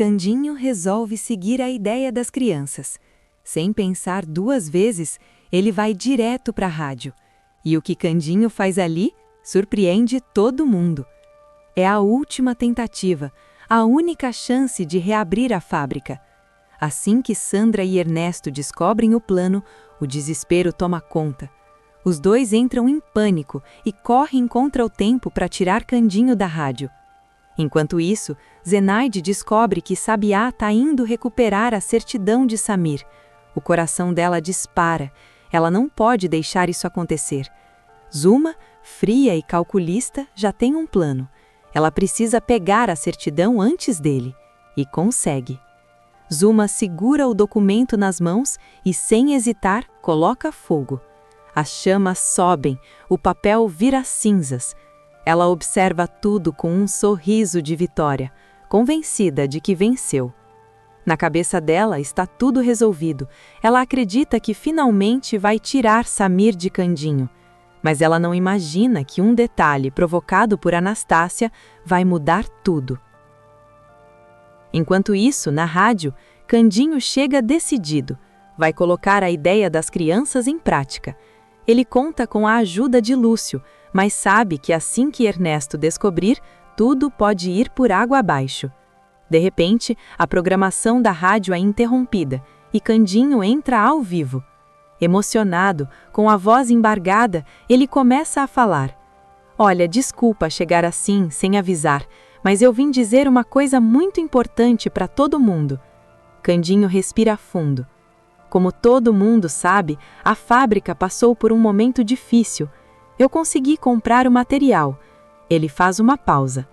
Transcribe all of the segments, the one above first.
Candinho resolve seguir a ideia das crianças. Sem pensar duas vezes, ele vai direto para a rádio. E o que Candinho faz ali surpreende todo mundo. É a última tentativa, a única chance de reabrir a fábrica. Assim que Sandra e Ernesto descobrem o plano, o desespero toma conta. Os dois entram em pânico e correm contra o tempo para tirar Candinho da rádio. Enquanto isso, Zenaide descobre que Sabiá está indo recuperar a certidão de Samir. O coração dela dispara. Ela não pode deixar isso acontecer. Zuma, fria e calculista, já tem um plano. Ela precisa pegar a certidão antes dele. E consegue. Zuma segura o documento nas mãos e, sem hesitar, coloca fogo. As chamas sobem, o papel vira cinzas. Ela observa tudo com um sorriso de vitória, convencida de que venceu. Na cabeça dela está tudo resolvido. Ela acredita que finalmente vai tirar Samir de Candinho. Mas ela não imagina que um detalhe provocado por Anastácia vai mudar tudo. Enquanto isso, na rádio, Candinho chega decidido. Vai colocar a ideia das crianças em prática. Ele conta com a ajuda de Lúcio, mas sabe que assim que Ernesto descobrir, tudo pode ir por água abaixo. De repente, a programação da rádio é interrompida e Candinho entra ao vivo. Emocionado, com a voz embargada, ele começa a falar. Olha, desculpa chegar assim, sem avisar, mas eu vim dizer uma coisa muito importante para todo mundo. Candinho respira fundo. Como todo mundo sabe, a fábrica passou por um momento difícil. Eu consegui comprar o material. Ele faz uma pausa.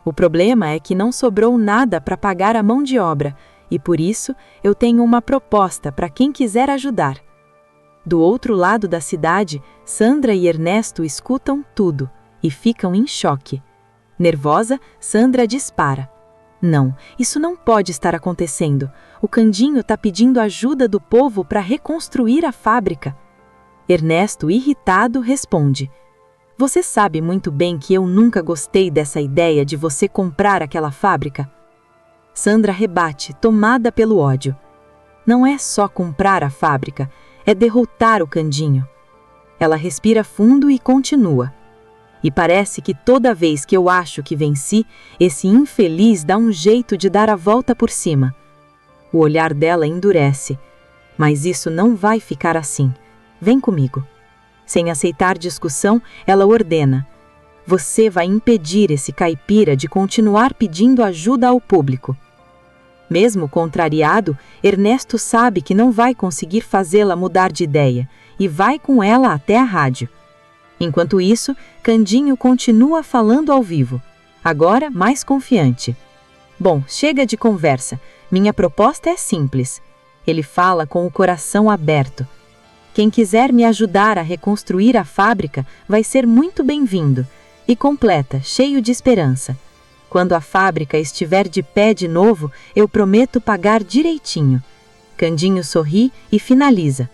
O problema é que não sobrou nada para pagar a mão de obra, e por isso eu tenho uma proposta para quem quiser ajudar. Do outro lado da cidade, Sandra e Ernesto escutam tudo e ficam em choque. Nervosa, Sandra dispara. Não, isso não pode estar acontecendo. O Candinho está pedindo ajuda do povo para reconstruir a fábrica. Ernesto, irritado, responde. Você sabe muito bem que eu nunca gostei dessa ideia de você comprar aquela fábrica. Sandra rebate, tomada pelo ódio. Não é só comprar a fábrica, é derrotar o Candinho. Ela respira fundo e continua. E parece que toda vez que eu acho que venci, esse infeliz dá um jeito de dar a volta por cima. O olhar dela endurece. Mas isso não vai ficar assim. Vem comigo. Sem aceitar discussão, ela ordena. Você vai impedir esse caipira de continuar pedindo ajuda ao público. Mesmo contrariado, Ernesto sabe que não vai conseguir fazê-la mudar de ideia e vai com ela até a rádio. Enquanto isso, Candinho continua falando ao vivo, agora mais confiante. Bom, chega de conversa. Minha proposta é simples. Ele fala com o coração aberto. Quem quiser me ajudar a reconstruir a fábrica vai ser muito bem-vindo. E completa, cheio de esperança. Quando a fábrica estiver de pé de novo, eu prometo pagar direitinho. Candinho sorri e finaliza.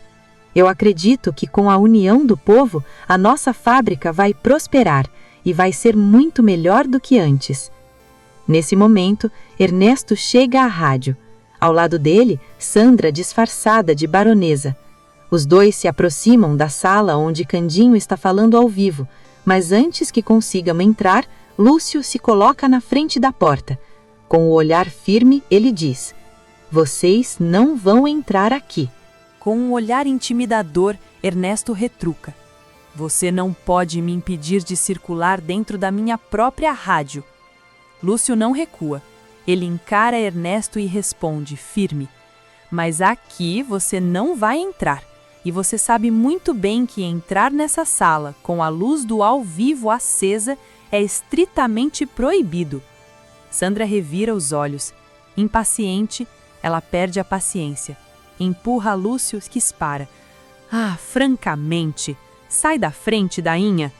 Eu acredito que com a união do povo, a nossa fábrica vai prosperar e vai ser muito melhor do que antes. Nesse momento, Ernesto chega à rádio. Ao lado dele, Sandra disfarçada de baronesa. Os dois se aproximam da sala onde Candinho está falando ao vivo, mas antes que consigam entrar, Lúcio se coloca na frente da porta. Com o olhar firme, ele diz: Vocês não vão entrar aqui. Com um olhar intimidador, Ernesto retruca. Você não pode me impedir de circular dentro da minha própria rádio. Lúcio não recua. Ele encara Ernesto e responde, firme. Mas aqui você não vai entrar. E você sabe muito bem que entrar nessa sala, com a luz do ao vivo acesa, é estritamente proibido. Sandra revira os olhos. Impaciente, ela perde a paciência. Empurra Lúcio que espara. Ah, francamente! Sai da frente, dainha!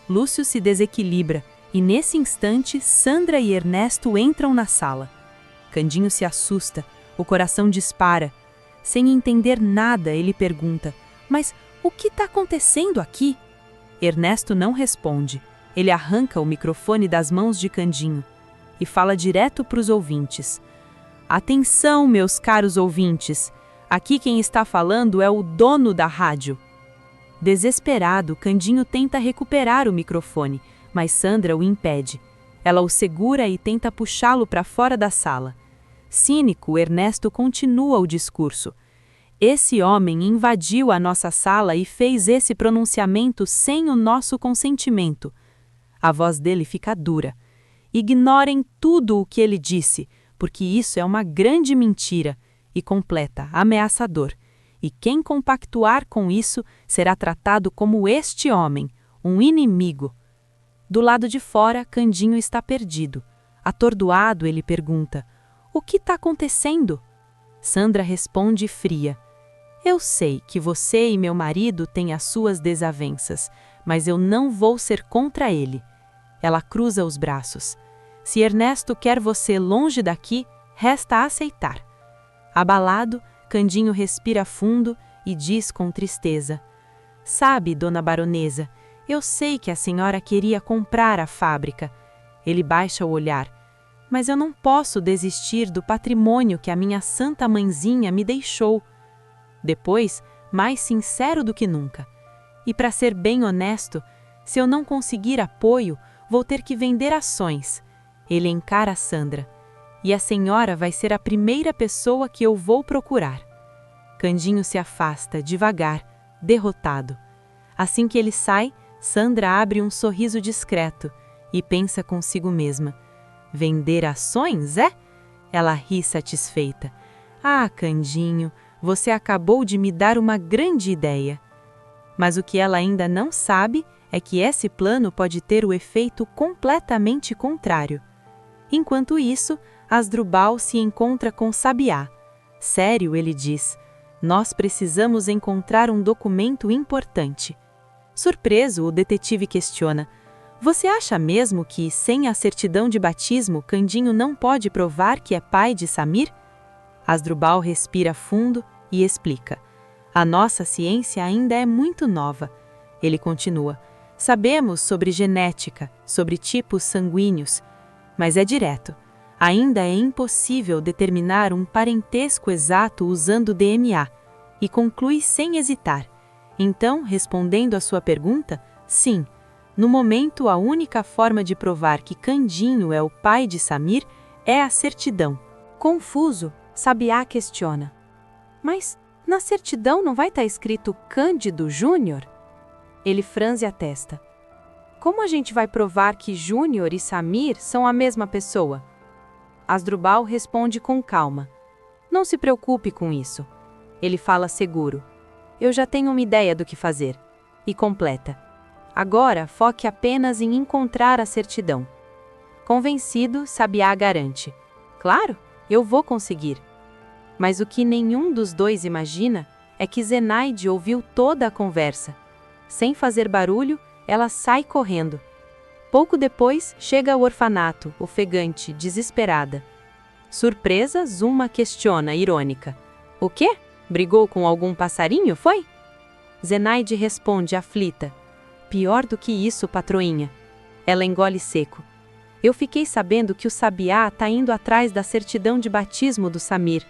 Lúcio se desequilibra e nesse instante Sandra e Ernesto entram na sala. Candinho se assusta, o coração dispara. Sem entender nada, ele pergunta, mas o que está acontecendo aqui? Ernesto não responde. Ele arranca o microfone das mãos de Candinho e fala direto para os ouvintes. Atenção, meus caros ouvintes! Aqui quem está falando é o dono da rádio. Desesperado, Candinho tenta recuperar o microfone, mas Sandra o impede. Ela o segura e tenta puxá-lo para fora da sala. Cínico, Ernesto continua o discurso. Esse homem invadiu a nossa sala e fez esse pronunciamento sem o nosso consentimento. A voz dele fica dura. Ignorem tudo o que ele disse, porque isso é uma grande mentira, e completa, ameaçador. E quem compactuar com isso será tratado como este homem, um inimigo. Do lado de fora, Candinho está perdido. Atordoado, ele pergunta: "O que está acontecendo?" Sandra responde fria: "Eu sei que você e meu marido têm as suas desavenças, mas eu não vou ser contra ele." Ela cruza os braços. "Se Ernesto quer você longe daqui, resta aceitar." Abalado, Candinho respira fundo e diz com tristeza: "Sabe, dona baronesa, eu sei que a senhora queria comprar a fábrica." Ele baixa o olhar. "Mas eu não posso desistir do patrimônio que a minha santa mãezinha me deixou." Depois, mais sincero do que nunca: "E para ser bem honesto, se eu não conseguir apoio, vou ter que vender ações." Ele encara Sandra: "E a senhora vai ser a primeira pessoa que eu vou procurar." Candinho se afasta, devagar, derrotado. Assim que ele sai, Sandra abre um sorriso discreto e pensa consigo mesma: "Vender ações, é?" Ela ri satisfeita. "Ah, Candinho, você acabou de me dar uma grande ideia." Mas o que ela ainda não sabe é que esse plano pode ter o efeito completamente contrário. Enquanto isso, Asdrubal se encontra com Sabiá. Sério, ele diz: "Nós precisamos encontrar um documento importante." Surpreso, o detetive questiona: "Você acha mesmo que, sem a certidão de batismo, Candinho não pode provar que é pai de Samir?" Asdrubal respira fundo e explica: "A nossa ciência ainda é muito nova." Ele continua: "Sabemos sobre genética, sobre tipos sanguíneos, mas é direto. Ainda é impossível determinar um parentesco exato usando DNA." E conclui sem hesitar: "Então, respondendo à sua pergunta, sim, no momento a única forma de provar que Candinho é o pai de Samir é a certidão." Confuso, Sabiá questiona: "Mas na certidão não vai estar escrito Cândido Júnior?" Ele franze a testa: "Como a gente vai provar que Júnior e Samir são a mesma pessoa?" Asdrubal responde com calma: "Não se preocupe com isso." Ele fala seguro: "Eu já tenho uma ideia do que fazer." E completa: "Agora foque apenas em encontrar a certidão." Convencido, Sabiá garante: "Claro, eu vou conseguir." Mas o que nenhum dos dois imagina é que Zenaide ouviu toda a conversa. Sem fazer barulho, ela sai correndo. Pouco depois, chega ao orfanato, ofegante, desesperada. Surpresa, Zuma questiona, irônica: "O quê? Brigou com algum passarinho, foi?" Zenaide responde, aflita: "Pior do que isso, patroinha." Ela engole seco: "Eu fiquei sabendo que o Sabiá está indo atrás da certidão de batismo do Samir."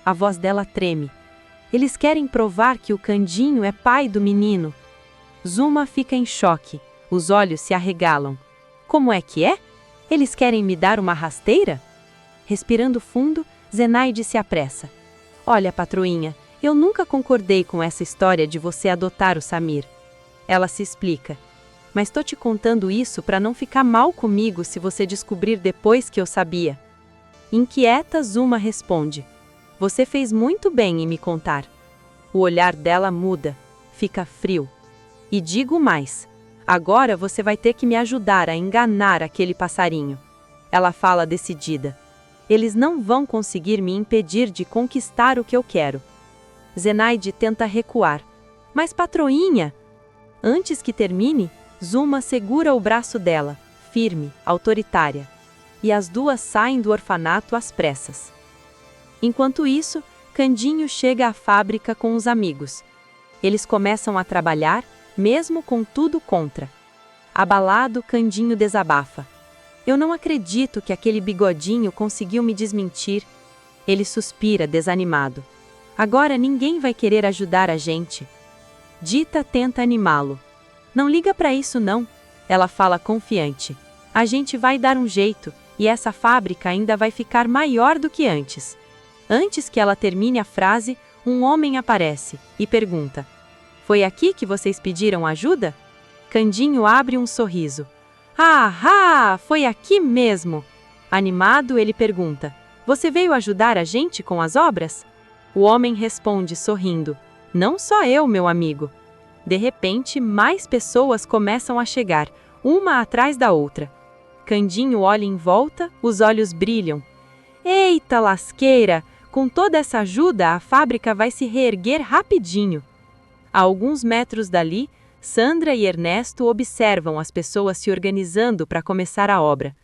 A voz dela treme: "Eles querem provar que o Candinho é pai do menino." Zuma fica em choque, os olhos se arregalam. "Como é que é? Eles querem me dar uma rasteira?" Respirando fundo, Zenaide se apressa: "Olha, patroinha, eu nunca concordei com essa história de você adotar o Samir." Ela se explica: "Mas tô te contando isso para não ficar mal comigo se você descobrir depois que eu sabia." Inquieta, Zuma responde: "Você fez muito bem em me contar." O olhar dela muda, fica frio. "E digo mais, agora você vai ter que me ajudar a enganar aquele passarinho." Ela fala decidida: "Eles não vão conseguir me impedir de conquistar o que eu quero." Zenaide tenta recuar: "Mas patroinha!" Antes que termine, Zuma segura o braço dela, firme, autoritária. E as duas saem do orfanato às pressas. Enquanto isso, Candinho chega à fábrica com os amigos. Eles começam a trabalhar, mesmo com tudo contra. Abalado, Candinho desabafa: "Eu não acredito que aquele bigodinho conseguiu me desmentir. Ele suspira, desanimado. Agora ninguém vai querer ajudar a gente. Dita tenta animá-lo. Não liga para isso não, ela fala confiante. A gente vai dar um jeito, e essa fábrica ainda vai ficar maior do que antes. Antes que ela termine a frase, um homem aparece e pergunta: Foi aqui que vocês pediram ajuda? Candinho abre um sorriso. Ah, foi aqui mesmo! Animado, ele pergunta: Você veio ajudar a gente com as obras? O homem responde sorrindo: Não só eu, meu amigo. De repente, mais pessoas começam a chegar, uma atrás da outra. Candinho olha em volta, os olhos brilham. Eita lasqueira! Com toda essa ajuda, a fábrica vai se reerguer rapidinho. A alguns metros dali, Sandra e Ernesto observam as pessoas se organizando para começar a obra.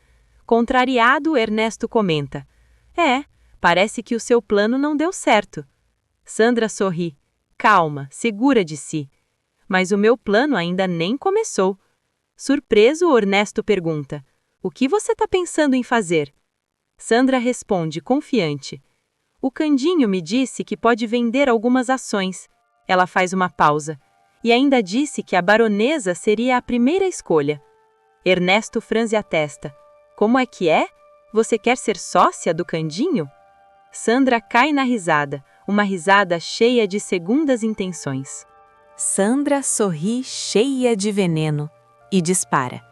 Contrariado, Ernesto comenta: parece que o seu plano não deu certo. Sandra sorri. Calma, segura de si. Mas o meu plano ainda nem começou. Surpreso, Ernesto pergunta: O que você está pensando em fazer? Sandra responde, confiante: O Candinho me disse que pode vender algumas ações. Ela faz uma pausa. E ainda disse que a baronesa seria a primeira escolha. Ernesto franze a testa. Como é que é? Você quer ser sócia do Candinho? Sandra cai na risada, uma risada cheia de segundas intenções. Sandra sorri cheia de veneno e dispara.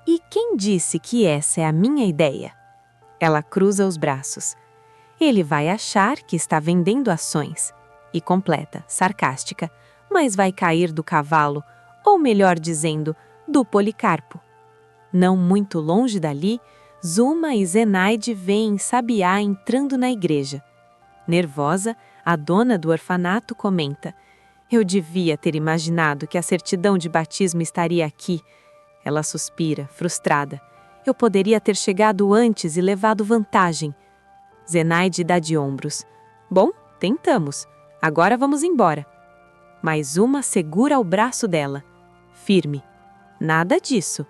E quem disse que essa é a minha ideia? Ela cruza os braços. Ele vai achar que está vendendo ações. E completa, sarcástica, mas vai cair do cavalo, ou melhor dizendo, do Policarpo. Não muito longe dali, Zuma e Zenaide veem Sabiá entrando na igreja. Nervosa, a dona do orfanato comenta: Eu devia ter imaginado que a certidão de batismo estaria aqui. Ela suspira, frustrada. Eu poderia ter chegado antes e levado vantagem. Zenaide dá de ombros. Bom, tentamos. Agora vamos embora. Mas uma segura o braço dela. Firme. Nada disso.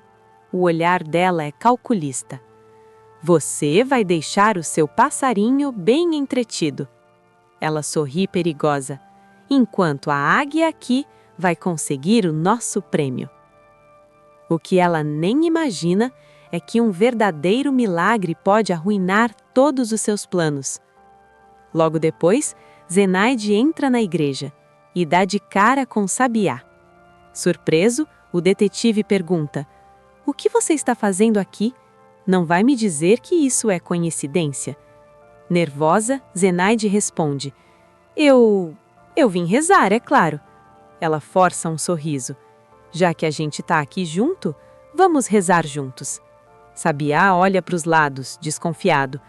O olhar dela é calculista. Você vai deixar o seu passarinho bem entretido. Ela sorri perigosa. Enquanto a águia aqui vai conseguir o nosso prêmio. O que ela nem imagina é que um verdadeiro milagre pode arruinar todos os seus planos. Logo depois, Zenaide entra na igreja e dá de cara com Sabiá. Surpreso, o detetive pergunta: O que você está fazendo aqui? Não vai me dizer que isso é coincidência? Nervosa, Zenaide responde: Eu vim rezar, é claro. Ela força um sorriso. Já que a gente está aqui junto, vamos rezar juntos. Sabiá olha para os lados, desconfiado.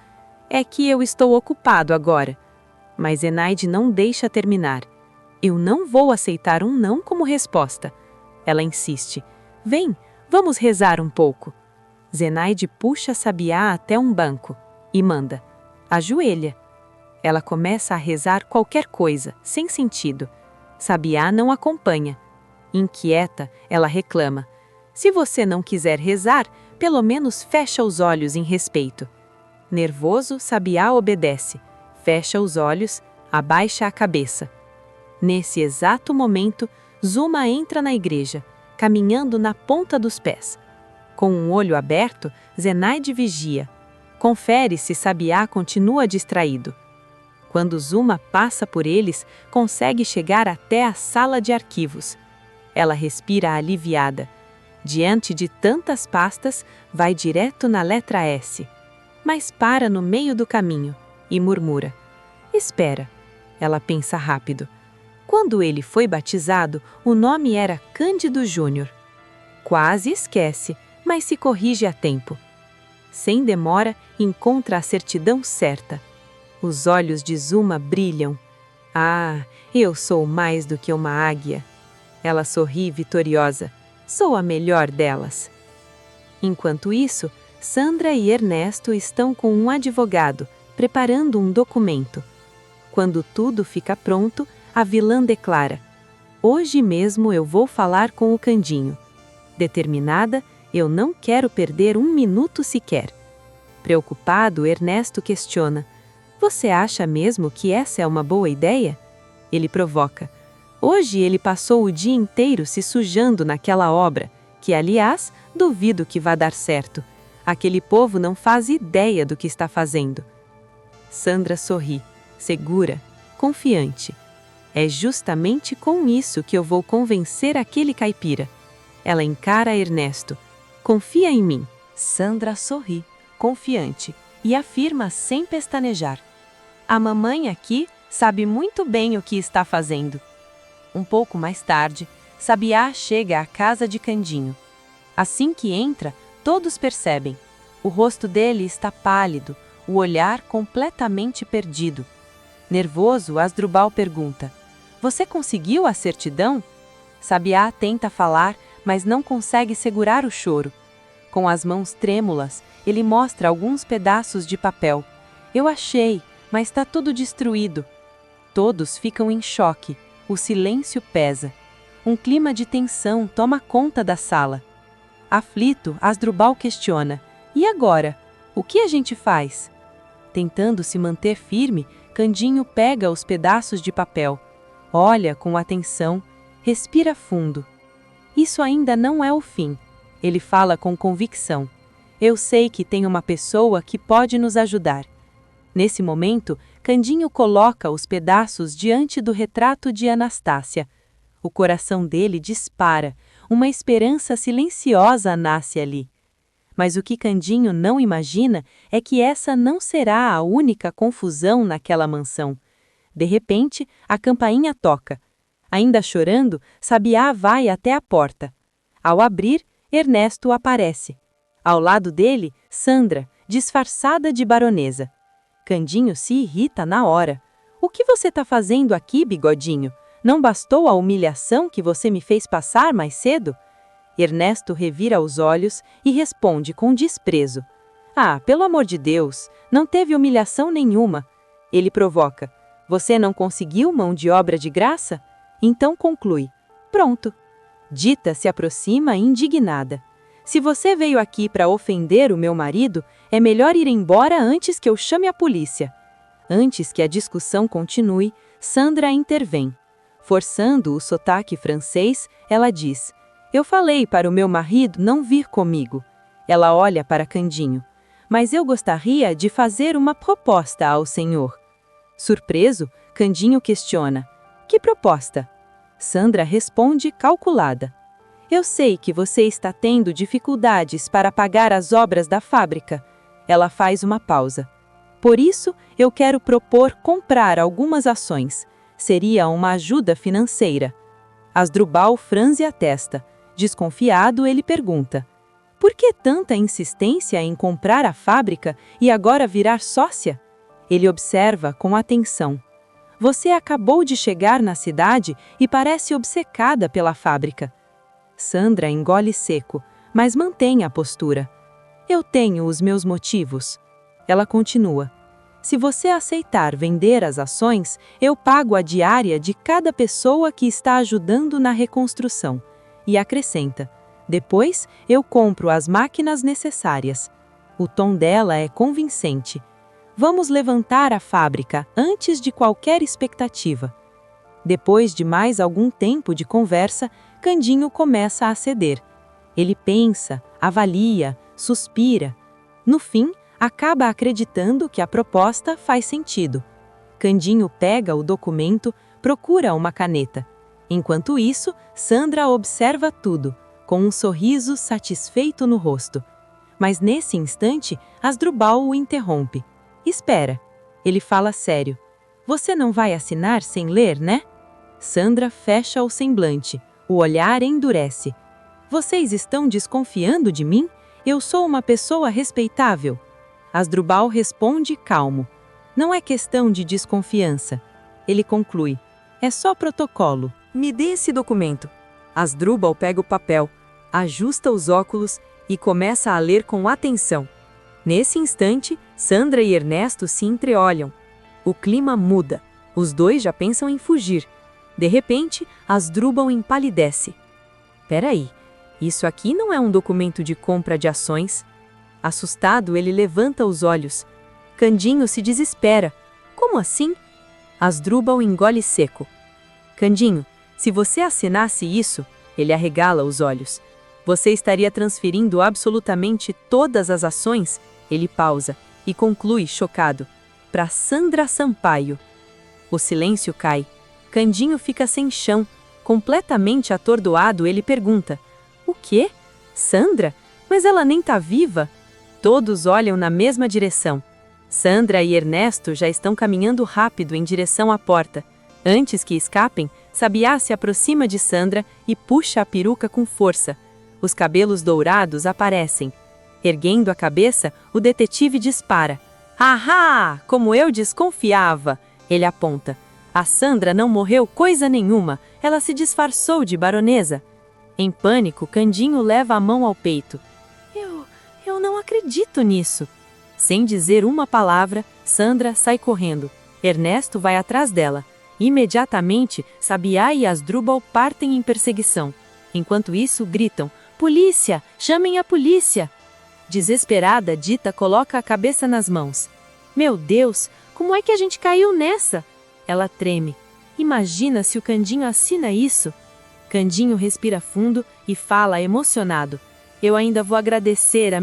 É que eu estou ocupado agora. Mas Zenaide não deixa terminar. Eu não vou aceitar um não como resposta. Ela insiste. Vem, vamos rezar um pouco. Zenaide puxa Sabiá até um banco e manda: Ajoelha. Ela começa a rezar qualquer coisa, sem sentido. Sabiá não acompanha. Inquieta, ela reclama: Se você não quiser rezar, pelo menos fecha os olhos em respeito. Nervoso, Sabiá obedece. Fecha os olhos, abaixa a cabeça. Nesse exato momento, Zuma entra na igreja, caminhando na ponta dos pés. Com um olho aberto, Zenaide vigia. Confere se Sabiá continua distraído. Quando Zuma passa por eles, consegue chegar até a sala de arquivos. Ela respira aliviada. Diante de tantas pastas, vai direto na letra S. Mas para no meio do caminho e murmura: Espera. Ela pensa rápido. Quando ele foi batizado, o nome era Cândido Júnior. Quase esquece, mas se corrige a tempo. Sem demora, encontra a certidão certa. Os olhos de Zuma brilham. Ah, eu sou mais do que uma águia. Ela sorri vitoriosa. Sou a melhor delas. Enquanto isso, Sandra e Ernesto estão com um advogado, preparando um documento. Quando tudo fica pronto, a vilã declara: Hoje mesmo eu vou falar com o Candinho. Determinada, eu não quero perder um minuto sequer. Preocupado, Ernesto questiona: Você acha mesmo que essa é uma boa ideia? Ele provoca. Hoje ele passou o dia inteiro se sujando naquela obra, que, aliás, duvido que vá dar certo. Aquele povo não faz ideia do que está fazendo. Sandra sorri, segura, confiante. É justamente com isso que eu vou convencer aquele caipira. Ela encara Ernesto. Confia em mim. Sandra sorri, confiante, e afirma sem pestanejar. A mamãe aqui sabe muito bem o que está fazendo. Um pouco mais tarde, Sabiá chega à casa de Candinho. Assim que entra, todos percebem. O rosto dele está pálido, o olhar completamente perdido. Nervoso, Asdrubal pergunta: "Você conseguiu a certidão?" Sabiá tenta falar, mas não consegue segurar o choro. Com as mãos trêmulas, ele mostra alguns pedaços de papel. "Eu achei, mas está tudo destruído." Todos ficam em choque. O silêncio pesa. Um clima de tensão toma conta da sala. Aflito, Asdrubal questiona: "E agora? O que a gente faz?" Tentando se manter firme, Candinho pega os pedaços de papel. Olha com atenção, respira fundo. "Isso ainda não é o fim." Ele fala com convicção. "Eu sei que tem uma pessoa que pode nos ajudar." Nesse momento, Candinho coloca os pedaços diante do retrato de Anastácia. O coração dele dispara, uma esperança silenciosa nasce ali. Mas o que Candinho não imagina é que essa não será a única confusão naquela mansão. De repente, a campainha toca. Ainda chorando, Sabiá vai até a porta. Ao abrir, Ernesto aparece. Ao lado dele, Sandra, disfarçada de baronesa. Candinho se irrita na hora. "O que você está fazendo aqui, bigodinho? Não bastou a humilhação que você me fez passar mais cedo?" Ernesto revira os olhos e responde com desprezo: "Ah, pelo amor de Deus, não teve humilhação nenhuma." Ele provoca: "Você não conseguiu mão de obra de graça?" Então conclui: "Pronto." Dita se aproxima indignada. "Se você veio aqui para ofender o meu marido, é melhor ir embora antes que eu chame a polícia." Antes que a discussão continue, Sandra intervém. Forçando o sotaque francês, ela diz: "Eu falei para o meu marido não vir comigo." Ela olha para Candinho: "Mas eu gostaria de fazer uma proposta ao senhor." Surpreso, Candinho questiona: "Que proposta?" Sandra responde calculada: "Eu sei que você está tendo dificuldades para pagar as obras da fábrica." Ela faz uma pausa. "Por isso, eu quero propor comprar algumas ações. Seria uma ajuda financeira." Asdrubal franze a testa. Desconfiado, ele pergunta: "Por que tanta insistência em comprar a fábrica e agora virar sócia?" Ele observa com atenção. "Você acabou de chegar na cidade e parece obcecada pela fábrica." Sandra engole seco, mas mantém a postura. "Eu tenho os meus motivos." Ela continua: "Se você aceitar vender as ações, eu pago a diária de cada pessoa que está ajudando na reconstrução." E acrescenta: "Depois, eu compro as máquinas necessárias." O tom dela é convincente. "Vamos levantar a fábrica antes de qualquer expectativa." Depois de mais algum tempo de conversa, Candinho começa a ceder. Ele pensa, avalia, suspira. No fim, acaba acreditando que a proposta faz sentido. Candinho pega o documento, procura uma caneta. Enquanto isso, Sandra observa tudo, com um sorriso satisfeito no rosto. Mas nesse instante, Asdrubal o interrompe. "Espera." Ele fala sério: "Você não vai assinar sem ler, né?" Sandra fecha o semblante, o olhar endurece. "Vocês estão desconfiando de mim? Eu sou uma pessoa respeitável." Asdrubal responde calmo: "Não é questão de desconfiança." Ele conclui: "É só protocolo." "Me dê esse documento." Asdrubal pega o papel, ajusta os óculos e começa a ler com atenção. Nesse instante, Sandra e Ernesto se entreolham. O clima muda. Os dois já pensam em fugir. De repente, Asdrubal empalidece. "Peraí, isso aqui não é um documento de compra de ações." Assustado, ele levanta os olhos. Candinho se desespera. Como assim? Asdrúbal engole seco. Candinho, se você assinasse isso, ele arregala os olhos. Você estaria transferindo absolutamente todas as ações? Ele pausa e conclui, chocado. Para Sandra Sampaio. O silêncio cai. Candinho fica sem chão. Completamente atordoado, ele pergunta: o quê? Sandra? Mas ela nem tá viva? Todos olham na mesma direção. Sandra e Ernesto já estão caminhando rápido em direção à porta. Antes que escapem, Sabiá se aproxima de Sandra e puxa a peruca com força. Os cabelos dourados aparecem. Erguendo a cabeça, o detetive dispara. Ahá! Como eu desconfiava! Ele aponta. A Sandra não morreu coisa nenhuma, ela se disfarçou de baronesa. Em pânico, Candinho leva a mão ao peito. Eu não acredito nisso. Sem dizer uma palavra, Sandra sai correndo. Ernesto vai atrás dela. Imediatamente, Sabiá e Asdrúbal partem em perseguição. Enquanto isso, gritam: polícia! Chamem a polícia! Desesperada, Dita coloca a cabeça nas mãos. Meu Deus, como é que a gente caiu nessa? Ela treme. Imagina se o Candinho assina isso. Candinho respira fundo e fala emocionado. Eu ainda vou agradecer a